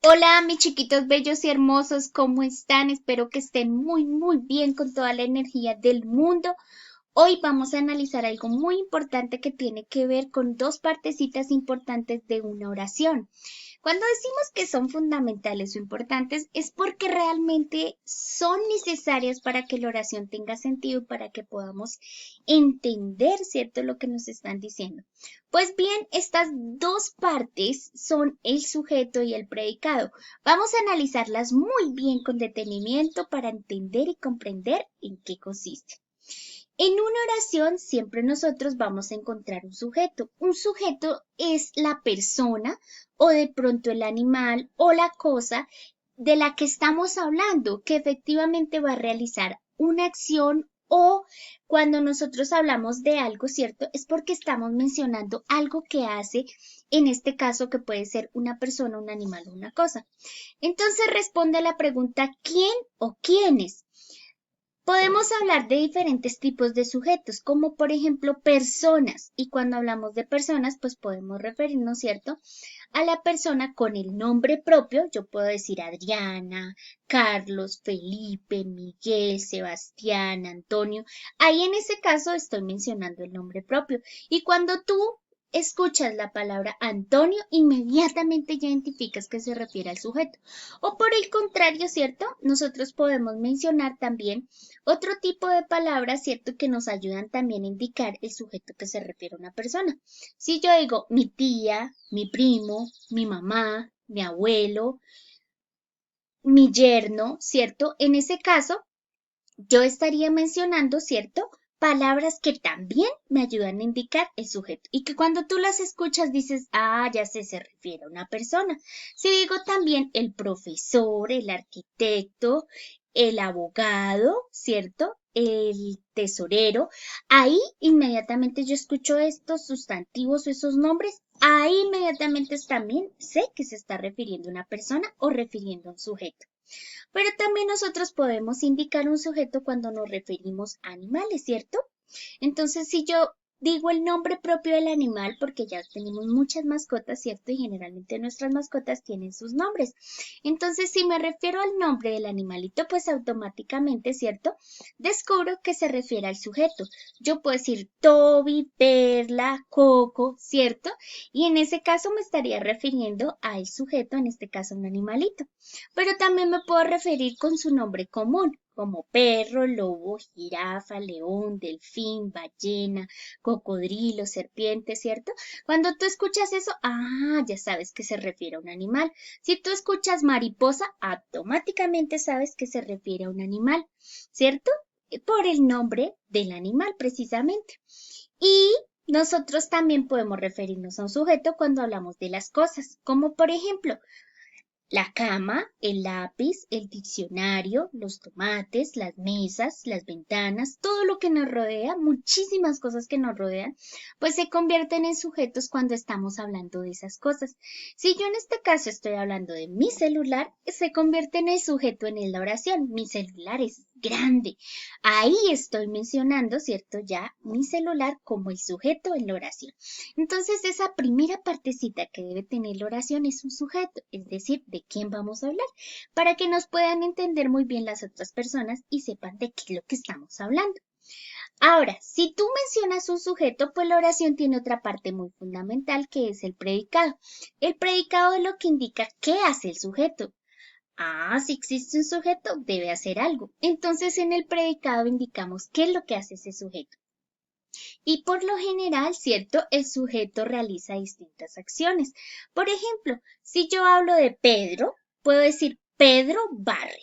Hola, mis chiquitos bellos y hermosos, ¿cómo están? Espero que estén muy bien con toda la energía del mundo. Hoy vamos a analizar algo muy importante que tiene que ver con dos partecitas importantes de una oración. Cuando decimos que son fundamentales o importantes es porque realmente son necesarias para que la oración tenga sentido y para que podamos entender, ¿cierto?, lo que nos están diciendo. Pues bien, estas dos partes son el sujeto y el predicado. Vamos a analizarlas muy bien con detenimiento para entender y comprender en qué consiste. En una oración siempre nosotros vamos a encontrar un sujeto. Un sujeto es la persona o de pronto el animal o la cosa de la que estamos hablando, que efectivamente va a realizar una acción o cuando nosotros hablamos de algo, ¿cierto? Es porque estamos mencionando algo que hace, en este caso que puede ser una persona, un animal o una cosa. Entonces responde a la pregunta ¿quién o quiénes? Podemos hablar de diferentes tipos de sujetos, como por ejemplo personas, y cuando hablamos de personas, pues podemos referirnos, ¿cierto?, a la persona con el nombre propio. Yo puedo decir Adriana, Carlos, Felipe, Miguel, Sebastián, Antonio. Ahí en ese caso estoy mencionando el nombre propio. Y cuando tú escuchas la palabra Antonio, inmediatamente ya identificas que se refiere al sujeto. O por el contrario, ¿cierto? Nosotros podemos mencionar también otro tipo de palabras, ¿cierto?, que nos ayudan también a indicar el sujeto que se refiere a una persona. Si yo digo mi tía, mi primo, mi mamá, mi abuelo, mi yerno, ¿cierto? En ese caso, yo estaría mencionando, ¿cierto?, palabras que también me ayudan a indicar el sujeto y que cuando tú las escuchas dices, ah, ya sé, se refiere a una persona. Si digo también el profesor, el arquitecto, el abogado, ¿cierto?, el tesorero, ahí inmediatamente yo escucho estos sustantivos o esos nombres, ahí inmediatamente también sé que se está refiriendo a una persona o refiriendo a un sujeto. Pero también nosotros podemos indicar un sujeto cuando nos referimos a animales, ¿cierto? Entonces, si yo digo el nombre propio del animal, porque ya tenemos muchas mascotas, ¿cierto? Y generalmente nuestras mascotas tienen sus nombres. Entonces, si me refiero al nombre del animalito, pues automáticamente, ¿cierto?, descubro que se refiere al sujeto. Yo puedo decir Toby, Perla, Coco, ¿cierto? Y en ese caso me estaría refiriendo al sujeto, en este caso un animalito. Pero también me puedo referir con su nombre común, como perro, lobo, jirafa, león, delfín, ballena, cocodrilo, serpiente, ¿cierto? Cuando tú escuchas eso, ya sabes que se refiere a un animal. Si tú escuchas mariposa, automáticamente sabes que se refiere a un animal, ¿cierto? Por el nombre del animal, precisamente. Y nosotros también podemos referirnos a un sujeto cuando hablamos de las cosas, como por ejemplo, la cama, el lápiz, el diccionario, los tomates, las mesas, las ventanas, todo lo que nos rodea, muchísimas cosas que nos rodean, pues se convierten en sujetos cuando estamos hablando de esas cosas. Si yo en este caso estoy hablando de mi celular, se convierte en el sujeto en la oración. Mi celular es grande. Ahí estoy mencionando, ¿cierto?, ya mi celular como el sujeto en la oración. Entonces, esa primera partecita que debe tener la oración es un sujeto, es decir, de quién vamos a hablar, para que nos puedan entender muy bien las otras personas y sepan de qué es lo que estamos hablando. Ahora, si tú mencionas un sujeto, pues la oración tiene otra parte muy fundamental que es el predicado. El predicado es lo que indica qué hace el sujeto. Si existe un sujeto, debe hacer algo. Entonces, en el predicado indicamos qué es lo que hace ese sujeto. Y por lo general, ¿cierto?, el sujeto realiza distintas acciones. Por ejemplo, si yo hablo de Pedro, puedo decir Pedro barre.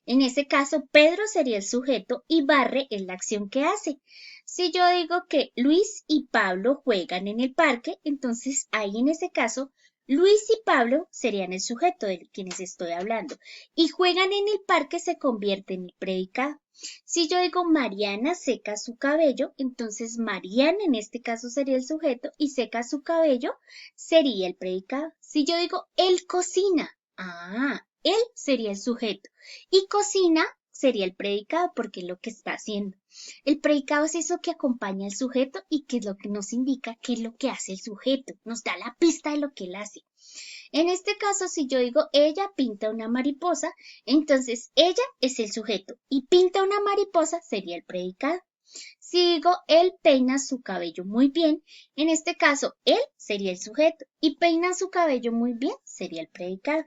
En ese caso, Pedro sería el sujeto y barre es la acción que hace. Si yo digo que Luis y Pablo juegan en el parque, entonces ahí en ese caso, Luis y Pablo serían el sujeto de quienes estoy hablando. Y juegan en el parque se convierte en el predicado. Si yo digo Mariana seca su cabello, entonces Mariana en este caso sería el sujeto y seca su cabello sería el predicado. Si yo digo él cocina, él sería el sujeto y cocina sería el predicado porque es lo que está haciendo. El predicado es eso que acompaña al sujeto y que es lo que nos indica qué es lo que hace el sujeto, nos da la pista de lo que él hace. En este caso, si yo digo ella pinta una mariposa, entonces ella es el sujeto y pinta una mariposa sería el predicado. Si digo él peina su cabello muy bien, en este caso él sería el sujeto y peina su cabello muy bien sería el predicado.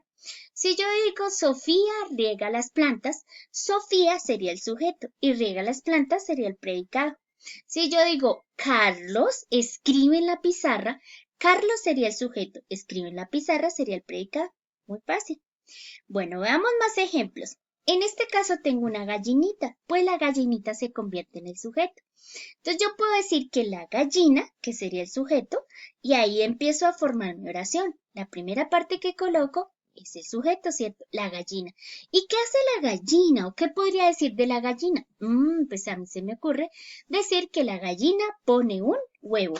Si yo digo Sofía riega las plantas, Sofía sería el sujeto y riega las plantas sería el predicado. Si yo digo Carlos escribe en la pizarra, Carlos sería el sujeto, escribe en la pizarra sería el predicado. Muy fácil. Bueno, veamos más ejemplos. En este caso tengo una gallinita, pues la gallinita se convierte en el sujeto. Entonces yo puedo decir que la gallina, que sería el sujeto, y ahí empiezo a formar mi oración. La primera parte que coloco es el sujeto, ¿cierto? La gallina. ¿Y qué hace la gallina? ¿O qué podría decir de la gallina? Pues a mí se me ocurre decir que la gallina pone un huevo.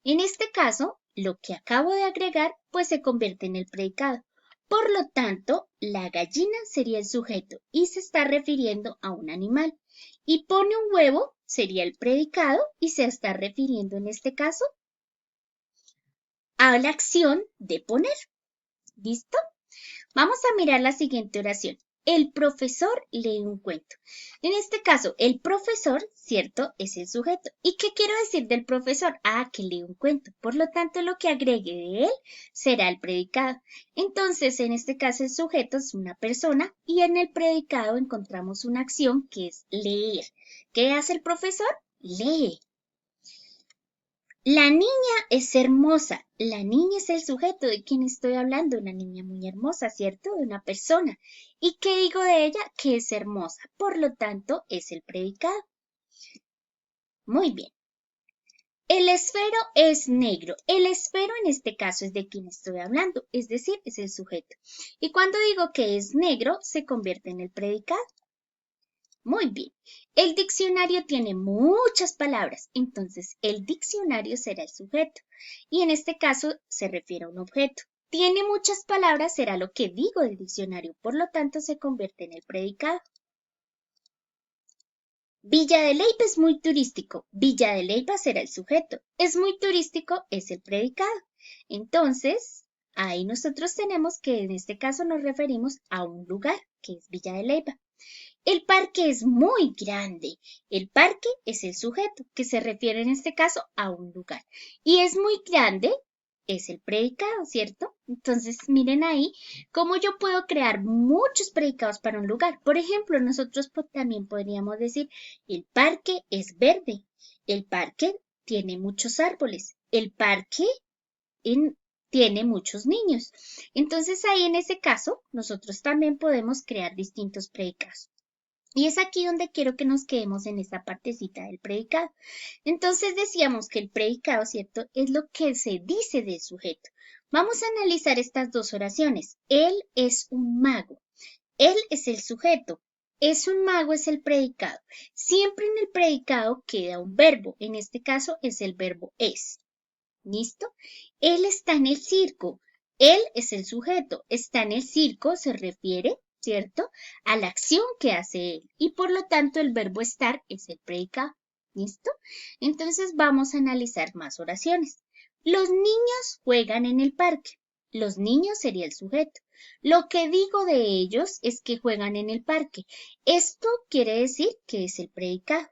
En este caso, lo que acabo de agregar, pues se convierte en el predicado. Por lo tanto, la gallina sería el sujeto y se está refiriendo a un animal. Y pone un huevo sería el predicado y se está refiriendo en este caso a la acción de poner. ¿Listo? Vamos a mirar la siguiente oración. El profesor lee un cuento. En este caso, el profesor, ¿cierto? Es el sujeto. ¿Y qué quiero decir del profesor? Que lee un cuento. Por lo tanto, lo que agregue de él será el predicado. Entonces, en este caso, el sujeto es una persona y en el predicado encontramos una acción que es leer. ¿Qué hace el profesor? Lee. La niña es hermosa. La niña es el sujeto de quien estoy hablando, una niña muy hermosa, ¿cierto? De una persona. ¿Y qué digo de ella? Que es hermosa. Por lo tanto, es el predicado. Muy bien. El esfero es negro. El esfero en este caso es de quien estoy hablando, es decir, es el sujeto. Y cuando digo que es negro, se convierte en el predicado. Muy bien. El diccionario tiene muchas palabras, entonces el diccionario será el sujeto. Y en este caso se refiere a un objeto. Tiene muchas palabras será lo que digo del diccionario, por lo tanto se convierte en el predicado. Villa de Leyva es muy turístico. Villa de Leyva será el sujeto. Es muy turístico es el predicado. Entonces, ahí nosotros tenemos que en este caso nos referimos a un lugar, que es Villa de Leyva. El parque es muy grande. El parque es el sujeto, que se refiere en este caso a un lugar. Y es muy grande, es el predicado, ¿cierto? Entonces, miren ahí cómo yo puedo crear muchos predicados para un lugar. Por ejemplo, nosotros también podríamos decir, el parque es verde. El parque tiene muchos árboles. El parque tiene muchos niños. Entonces, ahí en ese caso, nosotros también podemos crear distintos predicados. Y es aquí donde quiero que nos quedemos en esta partecita del predicado. Entonces decíamos que el predicado, ¿cierto? Es lo que se dice del sujeto. Vamos a analizar estas dos oraciones. Él es un mago. Él es el sujeto. Es un mago es el predicado. Siempre en el predicado queda un verbo. En este caso es el verbo es. ¿Listo? Él está en el circo. Él es el sujeto. Está en el circo se refiere, ¿cierto? A la acción que hace él. Y por lo tanto el verbo estar es el predicado. ¿Listo? Entonces vamos a analizar más oraciones. Los niños juegan en el parque. Los niños sería el sujeto. Lo que digo de ellos es que juegan en el parque. Esto quiere decir que es el predicado.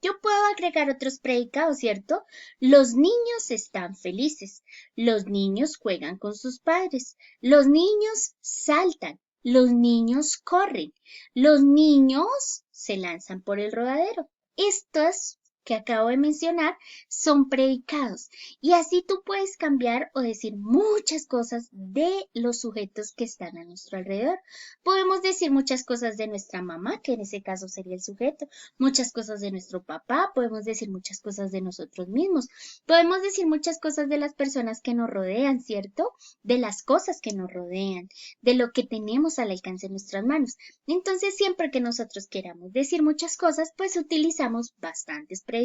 Yo puedo agregar otros predicados, ¿cierto? Los niños están felices. Los niños juegan con sus padres. Los niños saltan. Los niños corren. Los niños se lanzan por el rodadero. Estos que acabo de mencionar son predicados. Y así tú puedes cambiar o decir muchas cosas de los sujetos que están a nuestro alrededor. Podemos decir muchas cosas de nuestra mamá, que en ese caso sería el sujeto, muchas cosas de nuestro papá, podemos decir muchas cosas de nosotros mismos, podemos decir muchas cosas de las personas que nos rodean, ¿cierto? De las cosas que nos rodean, de lo que tenemos al alcance de nuestras manos. Entonces, siempre que nosotros queramos decir muchas cosas, pues utilizamos bastantes predicados.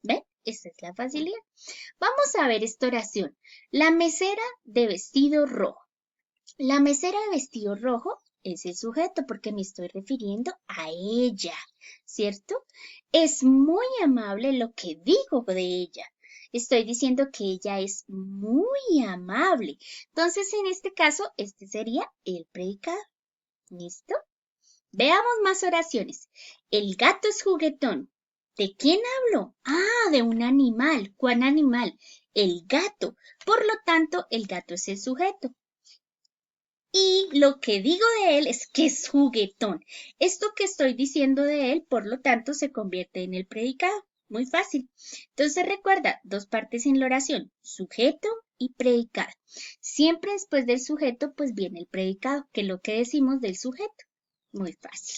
¿Ven? Esa es la facilidad. Vamos a ver esta oración. La mesera de vestido rojo. La mesera de vestido rojo es el sujeto porque me estoy refiriendo a ella, ¿cierto? Es muy amable lo que digo de ella. Estoy diciendo que ella es muy amable. Entonces, en este caso, este sería el predicado. ¿Listo? Veamos más oraciones. El gato es juguetón. ¿De quién hablo? Ah, de un animal. ¿Cuál animal? El gato. Por lo tanto, el gato es el sujeto. Y lo que digo de él es que es juguetón. Esto que estoy diciendo de él, por lo tanto, se convierte en el predicado. Muy fácil. Entonces recuerda, dos partes en la oración, sujeto y predicado. Siempre después del sujeto, pues viene el predicado, que es lo que decimos del sujeto. Muy fácil.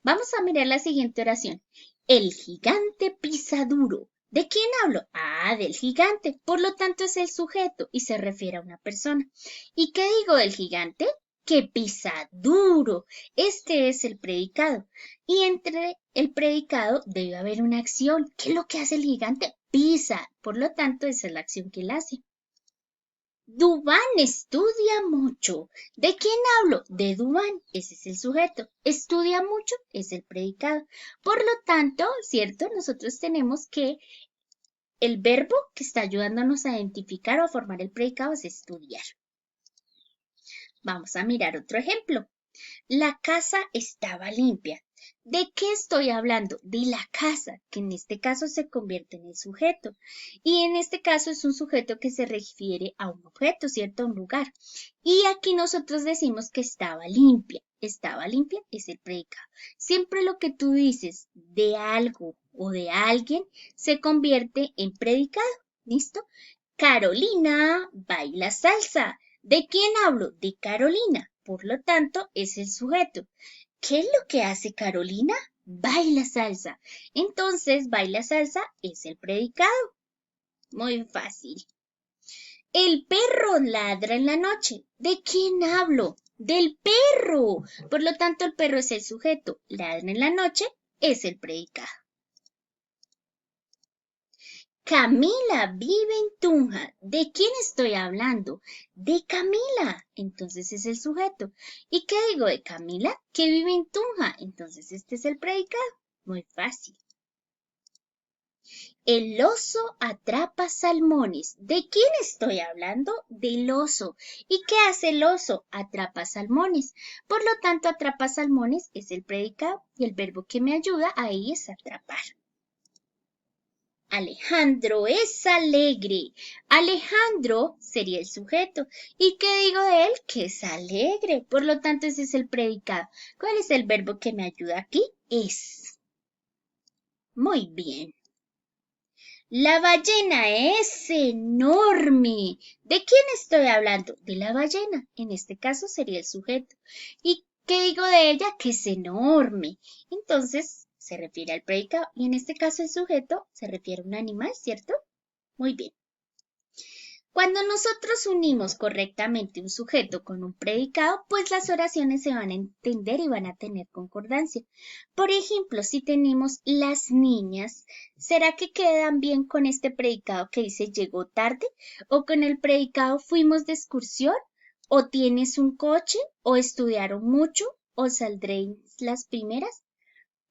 Vamos a mirar la siguiente oración. El gigante pisa duro. ¿De quién hablo? Ah, del gigante. Por lo tanto es el sujeto y se refiere a una persona. ¿Y qué digo del gigante? Que pisa duro. Este es el predicado. Y entre el predicado debe haber una acción. ¿Qué es lo que hace el gigante? Pisa. Por lo tanto, esa es la acción que él hace. Duván estudia mucho. ¿De quién hablo? De Duván. Ese es el sujeto. Estudia mucho es el predicado. Por lo tanto, ¿cierto? Nosotros tenemos que el verbo que está ayudándonos a identificar o a formar el predicado es estudiar. Vamos a mirar otro ejemplo. La casa estaba limpia. ¿De qué estoy hablando? De la casa, que en este caso se convierte en el sujeto. Y en este caso es un sujeto que se refiere a un objeto, ¿cierto? A un lugar. Y aquí nosotros decimos que estaba limpia. Estaba limpia es el predicado. Siempre lo que tú dices de algo o de alguien se convierte en predicado. ¿Listo? Carolina baila salsa. ¿De quién hablo? De Carolina. Por lo tanto, es el sujeto. ¿Qué es lo que hace Carolina? Baila salsa. Entonces, baila salsa es el predicado. Muy fácil. El perro ladra en la noche. ¿De quién hablo? Del perro. Por lo tanto, el perro es el sujeto. Ladra en la noche es el predicado. Camila vive en Tunja. ¿De quién estoy hablando? De Camila. Entonces es el sujeto. ¿Y qué digo de Camila? Que vive en Tunja. Entonces este es el predicado. Muy fácil. El oso atrapa salmones. ¿De quién estoy hablando? Del oso. ¿Y qué hace el oso? Atrapa salmones. Por lo tanto, atrapa salmones es el predicado y el verbo que me ayuda ahí es atrapar. Alejandro es alegre. Alejandro sería el sujeto. ¿Y qué digo de él? Que es alegre. Por lo tanto, ese es el predicado. ¿Cuál es el verbo que me ayuda aquí? Es. Muy bien. La ballena es enorme. ¿De quién estoy hablando? De la ballena. En este caso sería el sujeto. ¿Y qué digo de ella? Que es enorme. Entonces, se refiere al predicado y en este caso el sujeto se refiere a un animal, ¿cierto? Muy bien. Cuando nosotros unimos correctamente un sujeto con un predicado, pues las oraciones se van a entender y van a tener concordancia. Por ejemplo, si tenemos las niñas, ¿será que quedan bien con este predicado que dice llegó tarde? ¿O con el predicado fuimos de excursión? ¿O tienes un coche? ¿O estudiaron mucho? ¿O saldréis las primeras?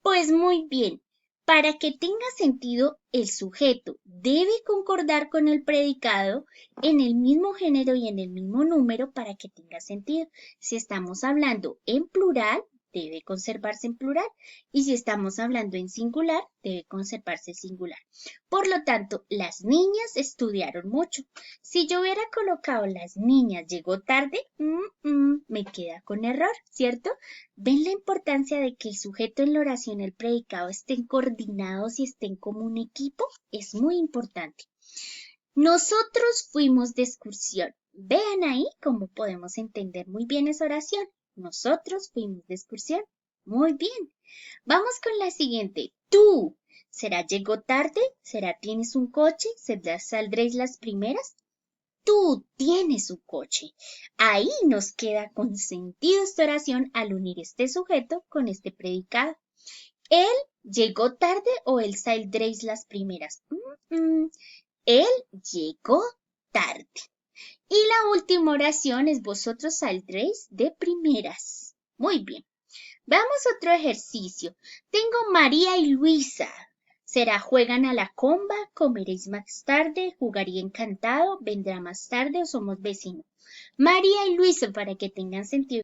Pues muy bien, para que tenga sentido, el sujeto debe concordar con el predicado en el mismo género y en el mismo número para que tenga sentido. Si estamos hablando en plural, debe conservarse en plural. Y si estamos hablando en singular, debe conservarse singular. Por lo tanto, las niñas estudiaron mucho. Si yo hubiera colocado las niñas llegó tarde, me queda con error, ¿cierto? ¿Ven la importancia de que el sujeto en la oración y el predicado estén coordinados y estén como un equipo? Es muy importante. Nosotros fuimos de excursión. Vean ahí cómo podemos entender muy bien esa oración. Nosotros fuimos de excursión. Muy bien. Vamos con la siguiente. Tú. ¿Será llegó tarde? ¿Será tienes un coche? ¿Será saldréis las primeras? Tú tienes un coche. Ahí nos queda con sentido esta oración al unir este sujeto con este predicado. ¿Él llegó tarde o él saldréis las primeras? Él llegó tarde. Y la última oración es vosotros saldréis de primeras. Muy bien. Veamos otro ejercicio. Tengo María y Luisa. ¿Será juegan a la comba? ¿Comeréis más tarde? ¿Jugaría encantado? ¿Vendrá más tarde o somos vecinos? María y Luisa, para que tengan sentido